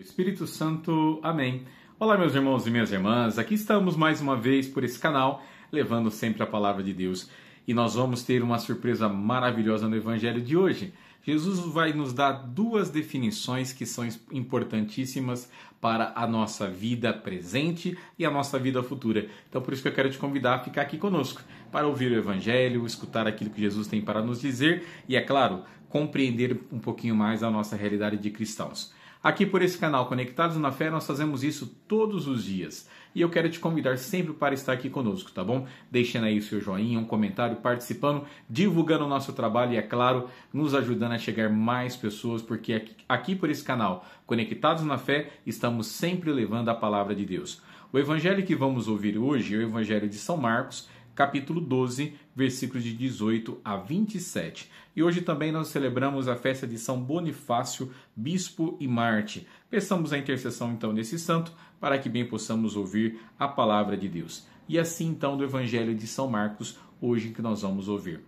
Espírito Santo, amém. Olá, meus irmãos e minhas irmãs, aqui estamos mais uma vez por esse canal, levando sempre a palavra de Deus. E nós vamos ter uma surpresa maravilhosa no Evangelho de hoje. Jesus vai nos dar duas definições que são importantíssimas para a nossa vida presente e a nossa vida futura. Então, por isso que eu quero te convidar a ficar aqui conosco, para ouvir o Evangelho, escutar aquilo que Jesus tem para nos dizer e, é claro, compreender um pouquinho mais a nossa realidade de cristãos. Aqui por esse canal Conectados na Fé, nós fazemos isso todos os dias. E eu quero te convidar sempre para estar aqui conosco, tá bom? Deixando aí o seu joinha, um comentário, participando, divulgando o nosso trabalho e, é claro, nos ajudando a chegar mais pessoas, porque aqui por esse canal Conectados na Fé, estamos sempre levando a palavra de Deus. O evangelho que vamos ouvir hoje é o Evangelho de São Marcos, capítulo 12, versículos de 18 a 27. E hoje também nós celebramos a festa de São Bonifácio, Bispo e Mártir. Peçamos a intercessão então desse santo para que bem possamos ouvir a palavra de Deus. E assim então do Evangelho de São Marcos, hoje que nós vamos ouvir.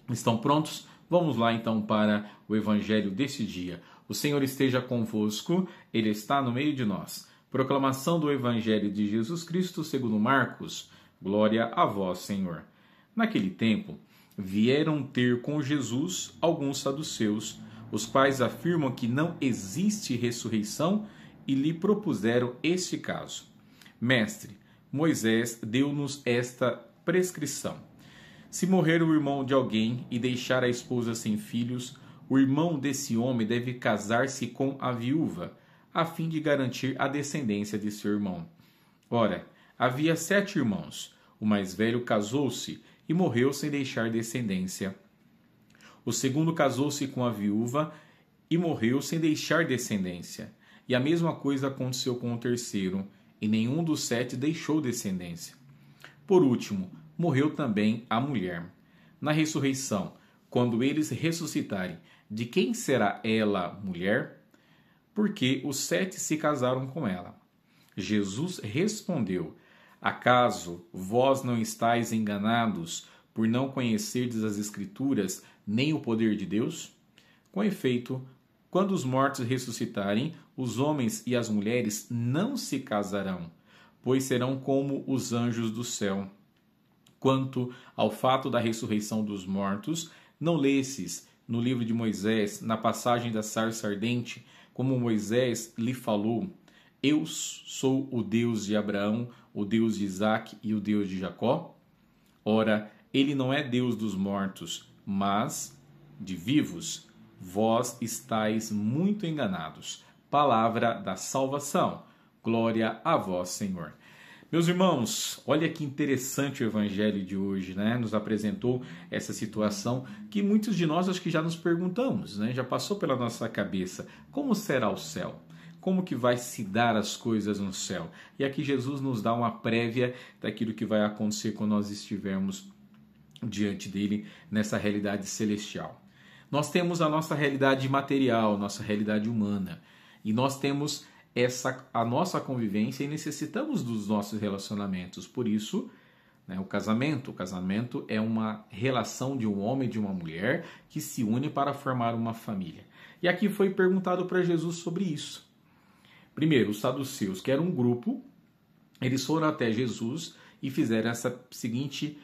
Estão prontos? Vamos lá então para o Evangelho desse dia. O Senhor esteja convosco, Ele está no meio de nós. Proclamação do Evangelho de Jesus Cristo segundo Marcos. Glória a vós, Senhor. Naquele tempo, vieram ter com Jesus alguns saduceus, os quais afirmam que não existe ressurreição e lhe propuseram este caso. Mestre, Moisés deu-nos esta prescrição. Se morrer o irmão de alguém e deixar a esposa sem filhos, o irmão desse homem deve casar-se com a viúva, a fim de garantir a descendência de seu irmão. Ora, havia 7 irmãos. O mais velho casou-se e morreu sem deixar descendência. O segundo casou-se com a viúva e morreu sem deixar descendência. E a mesma coisa aconteceu com o terceiro, e nenhum dos 7 deixou descendência. Por último, morreu também a mulher. Na ressurreição, quando eles ressuscitarem, de quem será ela mulher? Porque os 7 se casaram com ela. Jesus respondeu: acaso vós não estáis enganados por não conhecerdes as Escrituras nem o poder de Deus? Com efeito, quando os mortos ressuscitarem, os homens e as mulheres não se casarão, pois serão como os anjos do céu. Quanto ao fato da ressurreição dos mortos, não lesses no livro de Moisés, na passagem da sarça ardente, como Moisés lhe falou: eu sou o Deus de Abraão, o Deus de Isaque e o Deus de Jacó? Ora, ele não é Deus dos mortos, mas de vivos. Vós estáis muito enganados. Palavra da salvação. Glória a vós, Senhor. Meus irmãos, olha que interessante o Evangelho de hoje, né? Nos apresentou essa situação que muitos de nós acho que já nos perguntamos, né? Já passou pela nossa cabeça. Como será o céu? Como que vai se dar as coisas no céu? E aqui Jesus nos dá uma prévia daquilo que vai acontecer quando nós estivermos diante dele nessa realidade celestial. Nós temos a nossa realidade material, nossa realidade humana, e nós temos a nossa convivência e necessitamos dos nossos relacionamentos. Por isso, o casamento é uma relação de um homem e de uma mulher que se une para formar uma família. E aqui foi perguntado para Jesus sobre isso. Primeiro, os saduceus, que era um grupo, eles foram até Jesus e fizeram essa seguinte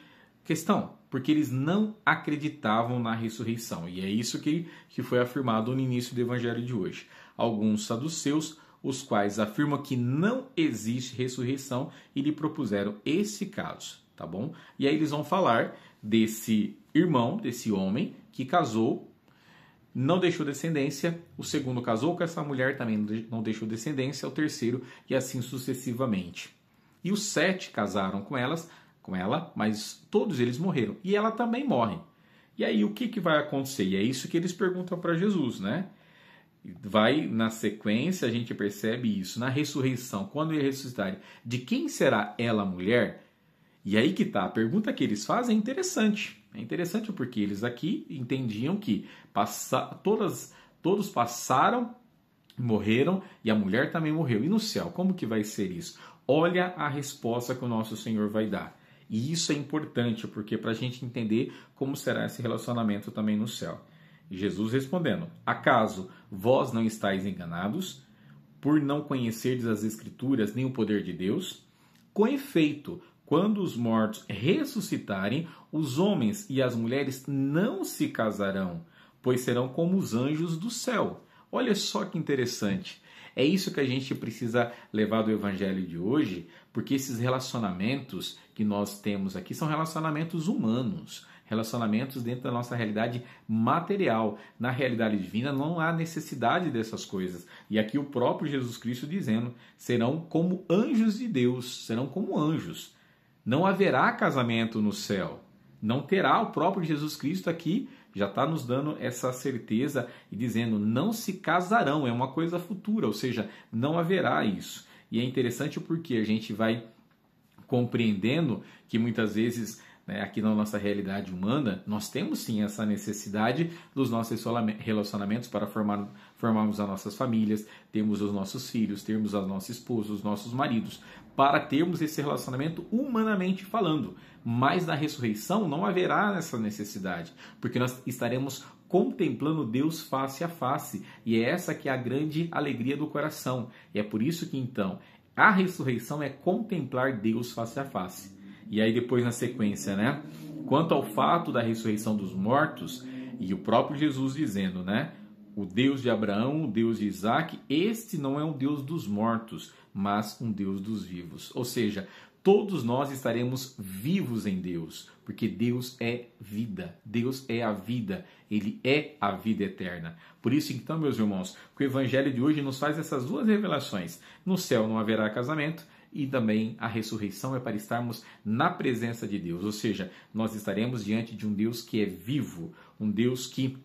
questão, porque eles não acreditavam na ressurreição. E é isso que foi afirmado no início do Evangelho de hoje. Alguns saduceus, os quais afirmam que não existe ressurreição e lhe propuseram esse caso, tá bom? E aí eles vão falar desse irmão, desse homem que casou, não deixou descendência, o segundo casou com essa mulher, também não deixou descendência, o terceiro, e assim sucessivamente. E os 7 casaram com ela, mas todos eles morreram. E ela também morre. E aí o que vai acontecer? E é isso que eles perguntam para Jesus, né? Vai na sequência, a gente percebe isso. Na ressurreição, quando eles ressuscitarem, de quem será ela mulher? E aí que tá, a pergunta que eles fazem é interessante. É interessante porque eles aqui entendiam que todos passaram, morreram e a mulher também morreu. E no céu, como que vai ser isso? Olha a resposta que o nosso Senhor vai dar. E isso é importante porque para a gente entender como será esse relacionamento também no céu. E Jesus respondendo: acaso vós não estáis enganados? por não conhecerdes as Escrituras nem o poder de Deus? Com efeito, quando os mortos ressuscitarem, os homens e as mulheres não se casarão, pois serão como os anjos do céu. Olha só que interessante. É isso que a gente precisa levar do evangelho de hoje, porque esses relacionamentos que nós temos aqui são relacionamentos humanos, relacionamentos dentro da nossa realidade material. Na realidade divina não há necessidade dessas coisas. E aqui o próprio Jesus Cristo dizendo, serão como anjos de Deus, serão como anjos. Não haverá casamento no céu. Não terá. O próprio Jesus Cristo aqui já está nos dando essa certeza e dizendo, não se casarão, é uma coisa futura, ou seja, não haverá isso. E é interessante porque a gente vai compreendendo que muitas vezes, né, aqui na nossa realidade humana, nós temos sim essa necessidade dos nossos relacionamentos para formarmos as nossas famílias, termos os nossos filhos, termos as nossas esposas, os nossos maridos, para termos esse relacionamento humanamente falando. Mas na ressurreição não haverá essa necessidade, porque nós estaremos contemplando Deus face a face. E é essa que é a grande alegria do coração. E é por isso que então a ressurreição é contemplar Deus face a face. E aí depois na sequência, né? Quanto ao fato da ressurreição dos mortos, e o próprio Jesus dizendo, né? O Deus de Abraão, o Deus de Isaac, este não é um Deus dos mortos, mas um Deus dos vivos. Ou seja, todos nós estaremos vivos em Deus, porque Deus é vida, Deus é a vida, Ele é a vida eterna. Por isso, então, meus irmãos, o Evangelho de hoje nos faz essas duas revelações. No céu não haverá casamento, e também a ressurreição é para estarmos na presença de Deus. Ou seja, nós estaremos diante de um Deus que é vivo, um Deus que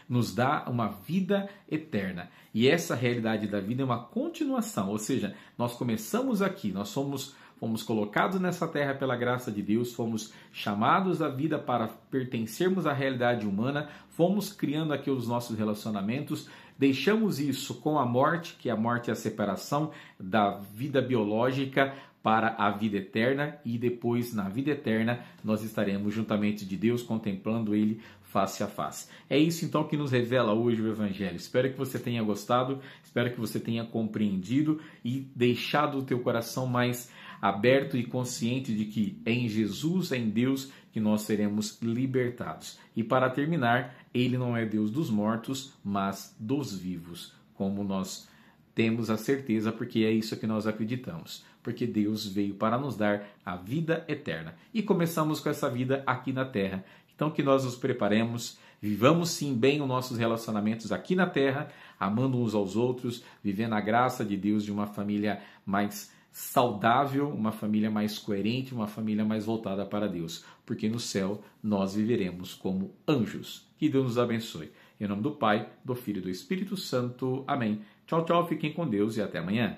nos dá uma vida eterna. E essa realidade da vida é uma continuação, ou seja, nós começamos aqui, nós fomos colocados nessa terra pela graça de Deus, fomos chamados à vida para pertencermos à realidade humana, fomos criando aqui os nossos relacionamentos, deixamos isso com a morte, que a morte é a separação da vida biológica para a vida eterna, e depois na vida eterna nós estaremos juntamente de Deus contemplando Ele face a face. É isso então que nos revela hoje o Evangelho. Espero que você tenha gostado, espero que você tenha compreendido e deixado o teu coração mais aberto e consciente de que é em Jesus, é em Deus que nós seremos libertados. E para terminar, Ele não é Deus dos mortos, mas dos vivos, como nós temos a certeza, porque é isso que nós acreditamos. Porque Deus veio para nos dar a vida eterna. E começamos com essa vida aqui na terra. Então que nós nos preparemos, vivamos sim bem os nossos relacionamentos aqui na terra, amando uns aos outros, vivendo a graça de Deus de uma família mais saudável, uma família mais coerente, uma família mais voltada para Deus. Porque no céu nós viveremos como anjos. Que Deus nos abençoe. Em nome do Pai, do Filho e do Espírito Santo. Amém. Tchau, tchau. Fiquem com Deus e até amanhã.